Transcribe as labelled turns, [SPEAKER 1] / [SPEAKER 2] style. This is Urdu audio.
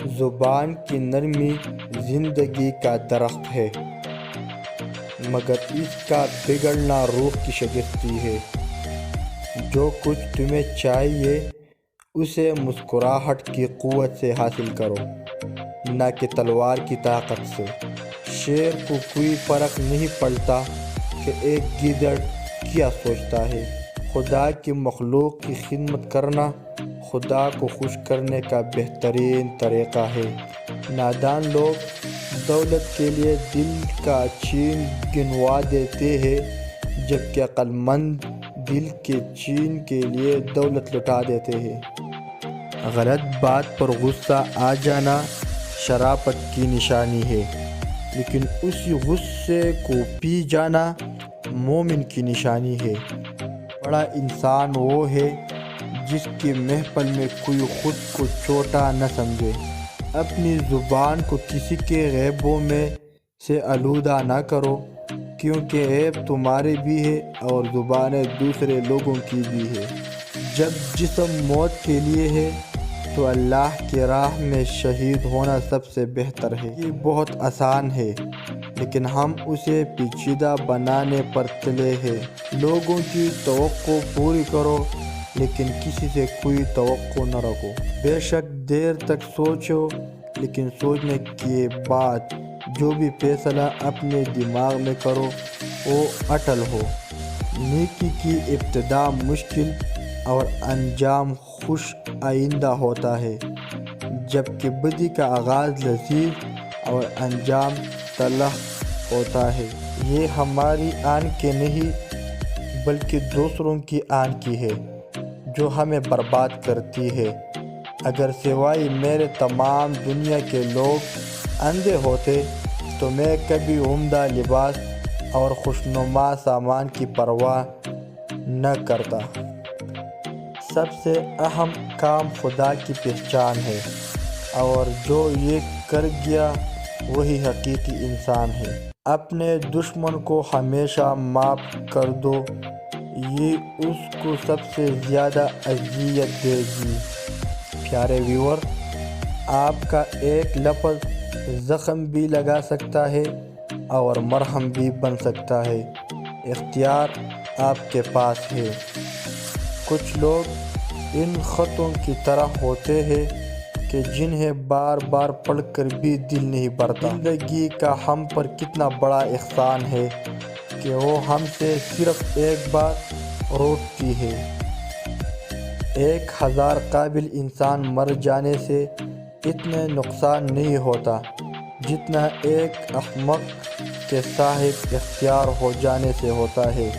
[SPEAKER 1] زبان کی نرمی زندگی کا درخت ہے، مگر اس کا بگڑنا روح کی شگفتی ہے۔ جو کچھ تمہیں چاہیے اسے مسکراہٹ کی قوت سے حاصل کرو، نہ کہ تلوار کی طاقت سے۔ شیر کو کوئی فرق نہیں پڑتا کہ ایک گیدڑ کیا سوچتا ہے۔ خدا کی مخلوق کی خدمت کرنا خدا کو خوش کرنے کا بہترین طریقہ ہے۔ نادان لوگ دولت کے لیے دل کا چین گنوا دیتے ہیں، جبکہ عقل مند دل کے چین کے لیے دولت لٹا دیتے ہیں۔ غلط بات پر غصہ آ جانا شرافت کی نشانی ہے، لیکن اسی غصے کو پی جانا مومن کی نشانی ہے۔ بڑا انسان وہ ہے جس کے محفل میں کوئی خود کو چھوٹا نہ سمجھے۔ اپنی زبان کو کسی کے عیبوں میں سے آلودہ نہ کرو، کیونکہ عیب تمہارے بھی ہے اور زبانیں دوسرے لوگوں کی بھی ہے۔ جب جسم موت کے لیے ہے تو اللہ کی راہ میں شہید ہونا سب سے بہتر ہے۔ یہ بہت آسان ہے، لیکن ہم اسے پیچیدہ بنانے پر تلے ہیں۔ لوگوں کی توقع پوری کرو، لیکن کسی سے کوئی توقع نہ رکھو۔ بے شک دیر تک سوچو، لیکن سوچنے کے بعد جو بھی فیصلہ اپنے دماغ میں کرو وہ اٹل ہو۔ نیکی کی ابتدا مشکل اور انجام خوش آئندہ ہوتا ہے، جبکہ بدی کا آغاز لذیذ اور انجام تلخ ہوتا ہے۔ یہ ہماری آنکھیں نہیں بلکہ دوسروں کی آنکھیں ہے جو ہمیں برباد کرتی ہے۔ اگر سوائے میرے تمام دنیا کے لوگ اندھے ہوتے تو میں کبھی عمدہ لباس اور خوشنما سامان کی پرواہ نہ کرتا۔ سب سے اہم کام خدا کی پہچان ہے، اور جو یہ کر گیا وہی حقیقی انسان ہے۔ اپنے دشمن کو ہمیشہ معاف کر دو، یہ اس کو سب سے زیادہ اذیت دے گی۔ پیارے ویور، آپ کا ایک لفظ زخم بھی لگا سکتا ہے اور مرہم بھی بن سکتا ہے۔ اختیار آپ کے پاس ہے۔ کچھ لوگ ان خطوں کی طرح ہوتے ہیں کہ جنہیں بار بار پڑھ کر بھی دل نہیں بھرتا۔ زندگی کا ہم پر کتنا بڑا احسان ہے کہ وہ ہم سے صرف ایک بار روکتی ہے۔ 1000 قابل انسان مر جانے سے اتنے نقصان نہیں ہوتا جتنا ایک احمق کے صاحب اختیار ہو جانے سے ہوتا ہے۔